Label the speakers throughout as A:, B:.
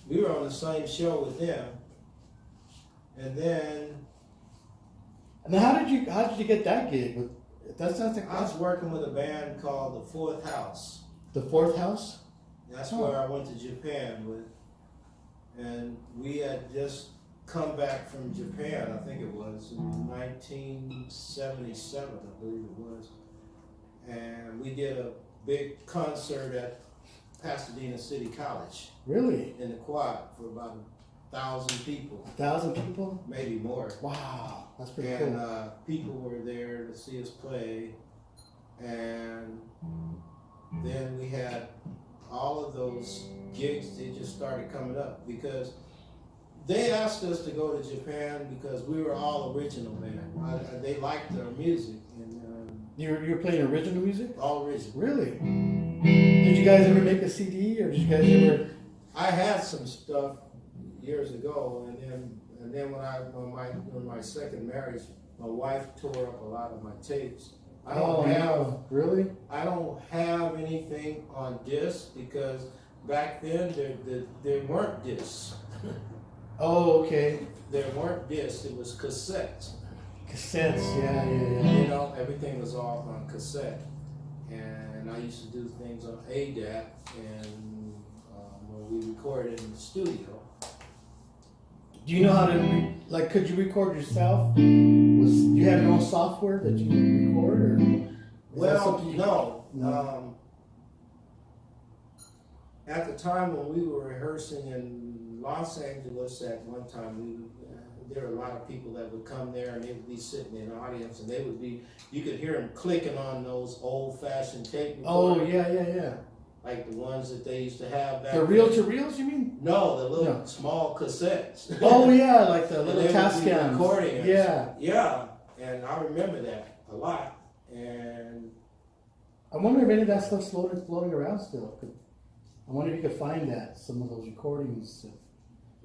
A: we were on the same show with them. And then
B: And how did you get that gig? That sounds like
A: I was working with a band called The Fourth House.
B: the Fourth House.
A: That's where I went to Japan with. And we had just come back from Japan, I think it was, in 1977, I believe it was. And we did a big concert at Pasadena City College.
B: Really?
A: In the quad for about 1,000 people.
B: 1,000 people?
A: Maybe more.
B: Wow, that's pretty
A: And
B: cool.
A: people were there to see us play. And then we had all of those gigs, they just started coming up because they asked us to go to Japan because we were all original band. They liked our music. And
B: You're playing original music?
A: all original.
B: Really? Did you guys ever make a CD, or did you guys ever?
A: I had some stuff years ago, and then when my second marriage, my wife tore up a lot of my tapes.
B: Really?
A: I don't have anything on disc because back then there weren't discs.
B: Oh, okay.
A: There weren't discs. It was cassettes.
B: Cassettes, yeah.
A: You know, everything was all on cassette, and I used to do things on ADAT, and where we recorded in the studio.
B: Do you know how to, could you record yourself? Do you have your own software that you record, or?
A: No. At the time when we were rehearsing in Los Angeles at one time, there were a lot of people that would come there and they would be sitting in the audience and you could hear them clicking on those old-fashioned tape recorders.
B: Oh, yeah.
A: Like the ones that they used to have back
B: The
A: then.
B: reel-to-reels, you mean?
A: No, the little small cassettes.
B: Oh, yeah, like the
A: And
B: little
A: they would be
B: Tascams.
A: recording it.
B: Yeah.
A: Yeah, and I remember that a lot. And
B: I wonder if any of that stuff's floating around still. I wonder if you could find some of those recordings.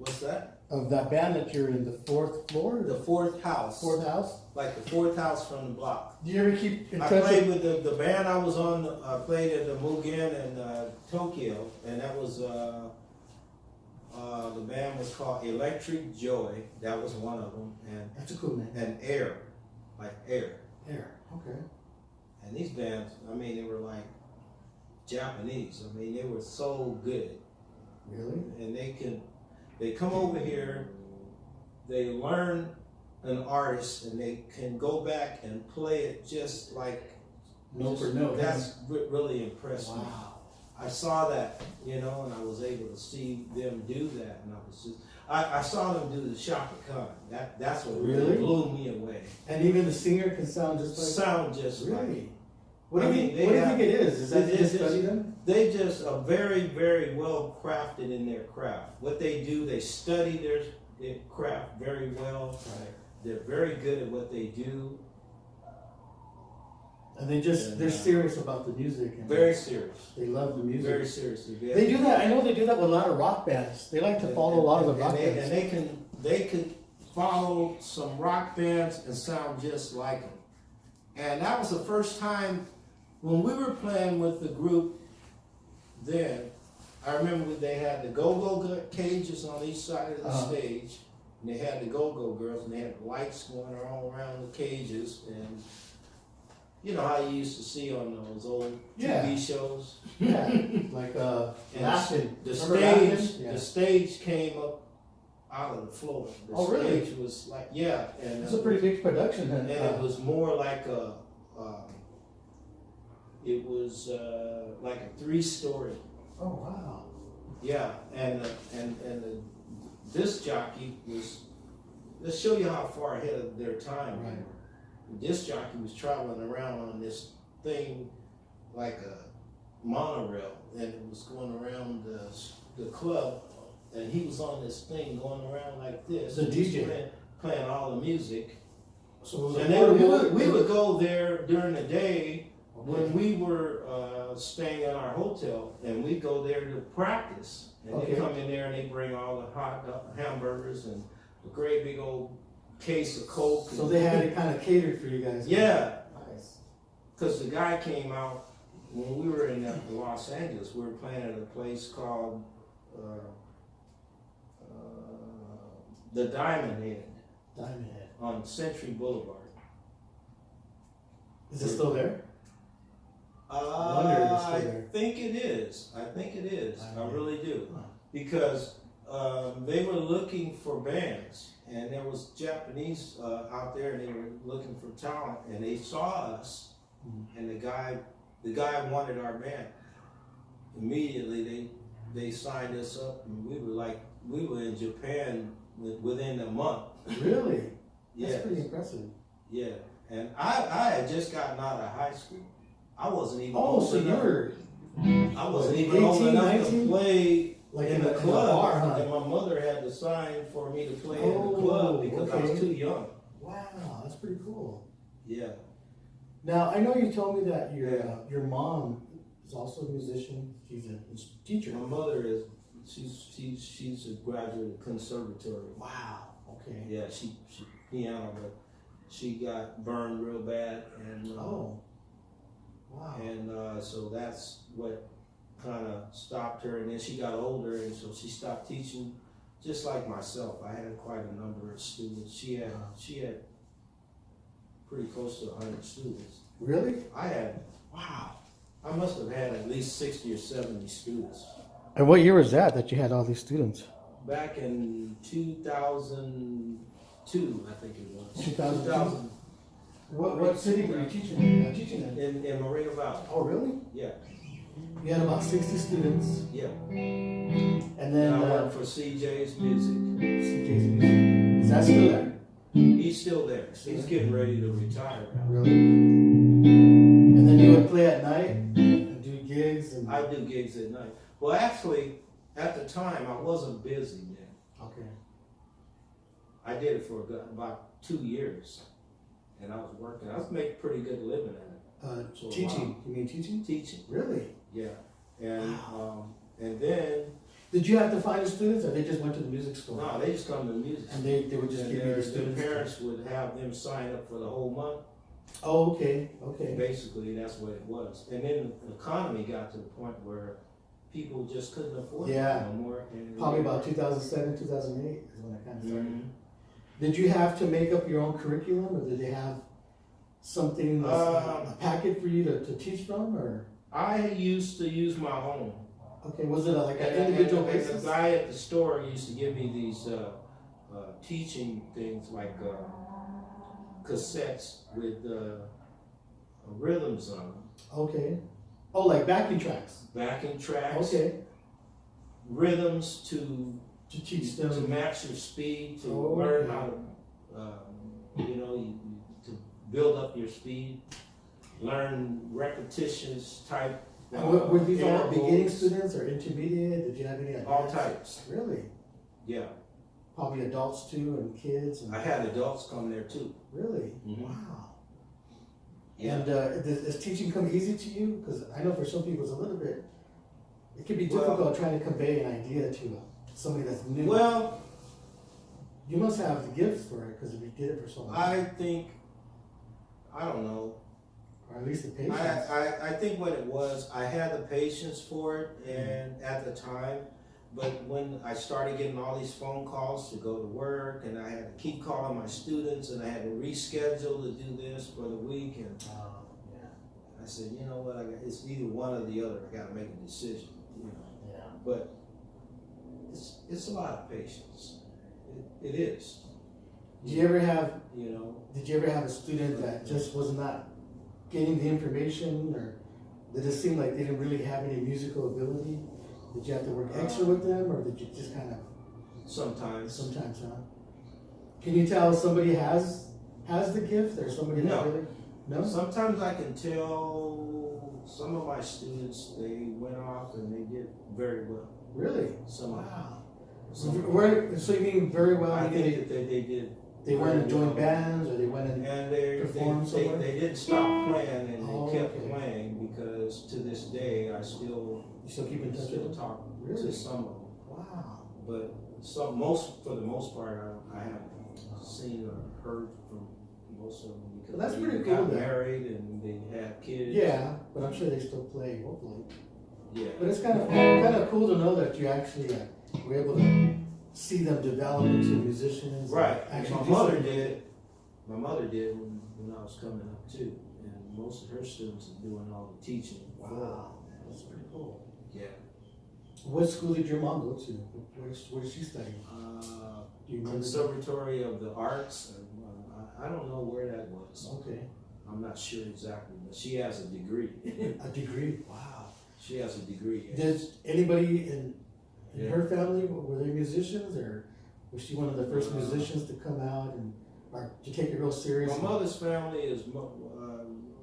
A: what's that?
B: Of that band that you're in, the fourth floor?
A: The Fourth House.
B: Fourth house?
A: Like the fourth house from the block.
B: Do you ever keep in
A: I
B: touch
A: played
B: with?
A: with the band I was on. I played at the Mugen in Tokyo, and that was the band was called Electric Joy. That was one of them, and
B: That's a cool name.
A: and Air, like Air.
B: Air, okay.
A: And these bands, I mean, they were like Japanese. I mean, they were so good.
B: Really?
A: And they come over here, they learn an artist, and they can go back and play it just like
B: Note for note.
A: That's really impressed me.
B: Wow.
A: I saw that, and I was able to see them do that, and I was just, I saw them do the Shaka Khan. That's what really blew me away.
B: And even the singer can sound just like.
A: Sound just
B: really?
A: like.
B: What do you think it is? Is that they just study them?
A: They just are very, very well crafted in their craft. What they do, they study their craft very well.
B: Right.
A: They're very good at what they do.
B: And they're serious about the music. And
A: Very serious.
B: They love the music.
A: Very seriously.
B: They do that. I know they do that with a lot of rock bands. They like to follow a lot of the rock bands.
A: And they can follow some rock bands and sound just like them. And that was the first time when we were playing with the group then. I remember they had the go-go cages on each side of the stage, and they had the go-go girls, and they had lights going all around the cages, and you know how you used to see on those old TV shows.
B: Yeah, like
A: and the stage came up out of the floor. The stage was like and
B: it's a pretty big production.
A: And it was more like like a 3-story.
B: Oh wow!
A: Yeah, and the disc jockey was. Let's show you how far ahead of their time.
B: Right.
A: The disc jockey was traveling around on this thing like a monorail, and it was going around the club, and he was on this thing going around like this.
B: The DJ
A: playing all the music.
B: So
A: and we would go there during the day. When we were staying in our hotel, and we go there to practice, and they come in there and they bring all the hot hamburgers and a great big old case of Coke.
B: So they had it kind of catered for you guys.
A: Yeah.
B: Nice.
A: Because the guy came out when we were in Los Angeles. We were playing at a place called the Diamond Head
B: Diamond Head.
A: on Century Boulevard.
B: Is it still there?
A: I
B: there.
A: think it is. I think it is. I
B: Diamond
A: really do.
B: Huh.
A: Because they were looking for bands, and there was Japanese out there, and they were looking for talent, and they saw us, and the guy wanted our band. Immediately, they signed us up, and we were in Japan within a month.
B: Really?
A: Yeah,
B: That's pretty impressive.
A: yeah. And I had just gotten out of high school. I wasn't even
B: Oh,
A: old
B: so
A: enough. I wasn't even
B: 18,
A: old enough
B: 19?
A: to play
B: Like
A: in the
B: in a
A: club,
B: bar, huh?
A: and my mother had to sign for me to play in the
B: Oh,
A: club because I was
B: okay.
A: too young.
B: Wow, that's pretty cool.
A: Yeah.
B: Now, I know you told me that
A: Yeah.
B: your mom is also a musician. She's a teacher.
A: My mother is she's a graduate of conservatory.
B: Wow. Okay.
A: Yeah, she piano, but she got burned real bad, and
B: Oh. Wow.
A: and so that's what kind of stopped her. And then she got older, and so she stopped teaching. Just like myself, I had quite a number of students. She had pretty close to 100 students.
B: Really?
A: Wow. I must have had at least 60 or 70 students.
B: And what year was that you had all these students?
A: Back in 2002, I think it was.
B: 2002? What city were you teaching in?
A: In Moreno Valley.
B: Oh, really?
A: Yeah,
B: You had about 60 students.
A: yeah.
B: And
A: And
B: then
A: I worked for CJ's Music.
B: CJ's Music. Is that still there?
A: He's still there. He's getting ready to retire now.
B: Really? And then you would play at night and do gigs and.
A: I do gigs at night. Well, actually, at the time, I wasn't busy then.
B: Okay.
A: I did it for about 2 years, and I was working. I was making pretty good living at it. So
B: Teaching. You mean teaching?
A: Teaching,
B: Really?
A: yeah. And then,
B: Did you have to find the students, or they just went to the music store?
A: no, they just come to music.
B: And they would just
A: And
B: give you the
A: their
B: students.
A: parents would have them sign up for the whole month.
B: Oh, okay, okay.
A: Basically, that's what it was. And then the economy got to the point where people just couldn't afford it
B: Yeah.
A: no more. And
B: Probably about 2007, 2008 is when I kind of started.
A: Mhm.
B: Did you have to make up your own curriculum, or did they have something, a packet for you to teach from, or?
A: I used to use my own.
B: Okay, was it like an
A: And
B: individual
A: the
B: basis?
A: guy at the store used to give me these teaching things like cassettes with rhythms on them,
B: Okay. Oh, like backing tracks.
A: backing tracks,
B: Okay.
A: rhythms to
B: teach them.
A: to match your speed, to
B: Oh,
A: learn
B: okay.
A: how to, to build up your speed, learn repetitions type.
B: And were these all
A: intervals,
B: beginning students or intermediate? Did you have any
A: all
B: adults?
A: types.
B: Really?
A: Yeah,
B: Probably adults too, and kids. And
A: I had adults come there too.
B: Really?
A: Mhm.
B: Wow.
A: Yeah.
B: And does teaching come easy to you? Because I know for some people it's a little bit. It can be
A: Well-
B: difficult trying to convey an idea to somebody that's new.
A: Well,
B: You must have the gifts for it because if you did it for so long,
A: I don't know.
B: or at least the patience.
A: I think what it was, I had the patience for it, and at the time, but when I started getting all these phone calls to go to work, and I had to keep calling my students, and I had to reschedule to do this for the week, and
B: Yeah.
A: I said, you know what, it's either one or the other. I got to make a decision, you know.
B: Yeah.
A: But it's a lot of patience. It is,
B: Did you ever have?
A: you know.
B: Did you ever have a student that just was not getting the information, or did it seem like they didn't really have any musical ability? Did you have to work extra with them, or did you just kind of
A: Sometimes.
B: huh? Can you tell somebody has the gift, or somebody
A: No.
B: that really? No.
A: Sometimes I can tell some of my students, they went off and they did very well.
B: Really?
A: Some of them.
B: Wow.
A: Some of them.
B: So you mean very well?
A: I
B: meaning
A: think that they did.
B: they went and
A: very
B: joined
A: well.
B: bands, or they went and
A: And
B: performed somewhere?
A: they didn't stop playing, and
B: Oh,
A: they kept
B: okay.
A: playing, because to this day I still
B: you still keep in touch with them?
A: talk
B: Really?
A: to some of them.
B: Wow.
A: But for the most part, I haven't seen or heard from most of them, because
B: Well, that's
A: they
B: pretty
A: either
B: cool
A: got
B: then.
A: married and they had kids.
B: Yeah, but I'm sure they still play, hopefully.
A: Yeah.
B: But it's kind of cool to know that you actually were able to see them develop into musicians.
A: Right.
B: Actually,
A: My mother did. My mother did when I was coming up too, and most of her students are doing all the teaching.
B: Wow, that's pretty cool.
A: Yeah.
B: What school did your mom go to? Where did she study? Do you remember?
A: Conservatory of the Arts. I don't know where that was.
B: Okay.
A: I'm not sure exactly, but she has a degree.
B: A degree? Wow.
A: She has a degree.
B: Did anybody in
A: Yeah.
B: her family, were they musicians, or was she one of the first musicians to come out and or to take it real serious?
A: My mother's family is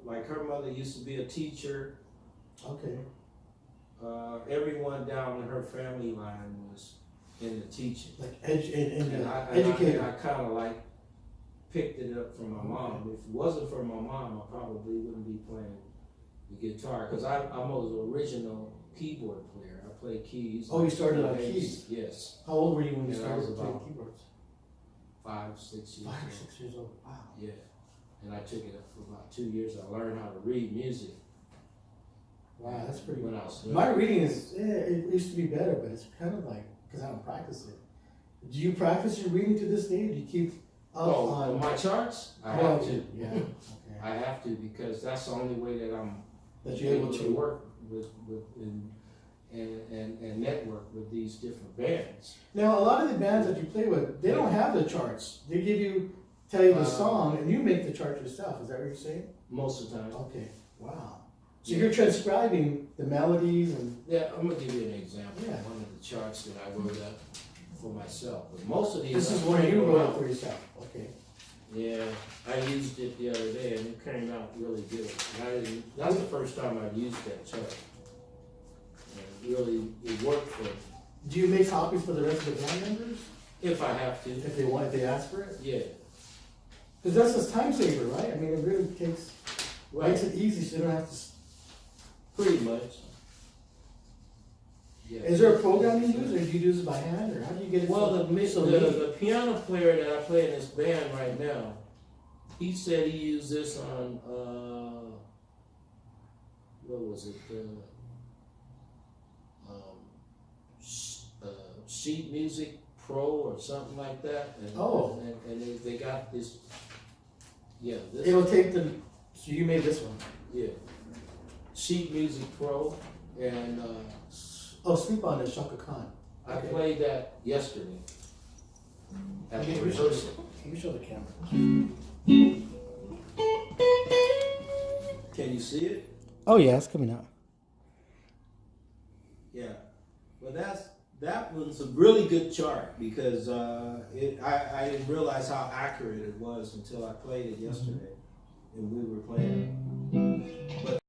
A: like her mother used to be a teacher.
B: Okay.
A: Everyone down in her family line was in the teaching.
B: Like
A: educator. I kind of like picked it up from my mom. If it wasn't for my mom, I probably wouldn't be playing the guitar because I'm an original keyboard player. I play keys.
B: Oh, you started on
A: bass.
B: keys?
A: Yes.
B: How old were you when you
A: Yeah, I
B: started
A: was
B: playing
A: about
B: keyboards?
A: 5, 6 years
B: 5 or
A: old.
B: 6 years old. Wow.
A: Yeah. And I took it up for about 2 years. I learned how to read music.
B: Wow, that's pretty
A: when
B: cool.
A: I was young.
B: My reading is, it used to be better, but it's kind of like, because I don't practice it. Do you practice your reading to this day? Do you keep up on
A: my charts? I have to.
B: Yeah. Okay.
A: I have to because that's the only way that I'm
B: That you're able to
A: work with and network with these different bands.
B: Now, a lot of the bands that you play with, they don't have the charts. They tell you the song, and you make the chart yourself. Is that what you're saying?
A: Most of the time.
B: Okay. Wow. So you're transcribing the melodies and.
A: Yeah, I'm gonna give you an example.
B: Yeah.
A: One of the charts that I wrote up for myself. But most of these.
B: This is one you wrote for yourself. Okay.
A: Yeah, I used it the other day and it came out really good. That's the first time I've used that chart. And it worked for me.
B: Do you make copies for the rest of the band members?
A: If I have to.
B: If they ask for it?
A: Yeah.
B: Because that's a time saver, right? I mean, it really makes it easy so you don't have to.
A: Pretty much. Yeah.
B: Is there a program you use, or do you do this by hand, or how do you get it?
A: Well, the piano player that I play in this band right now, he said he used this on, what was it? Sheet Music Pro or something like that. And, and they got this. Yeah.
B: It'll take the. So you made this one.
A: Yeah. Sheet Music Pro and.
B: Sleep on it, Shaka Khan.
A: I played that yesterday at the
B: Let
A: rehearsal.
B: me show the camera.
A: Can you see it?
B: Oh yeah, it's coming out.
A: Yeah. Well, that was a really good chart because I didn't realize how accurate it was until I played it yesterday and we were playing.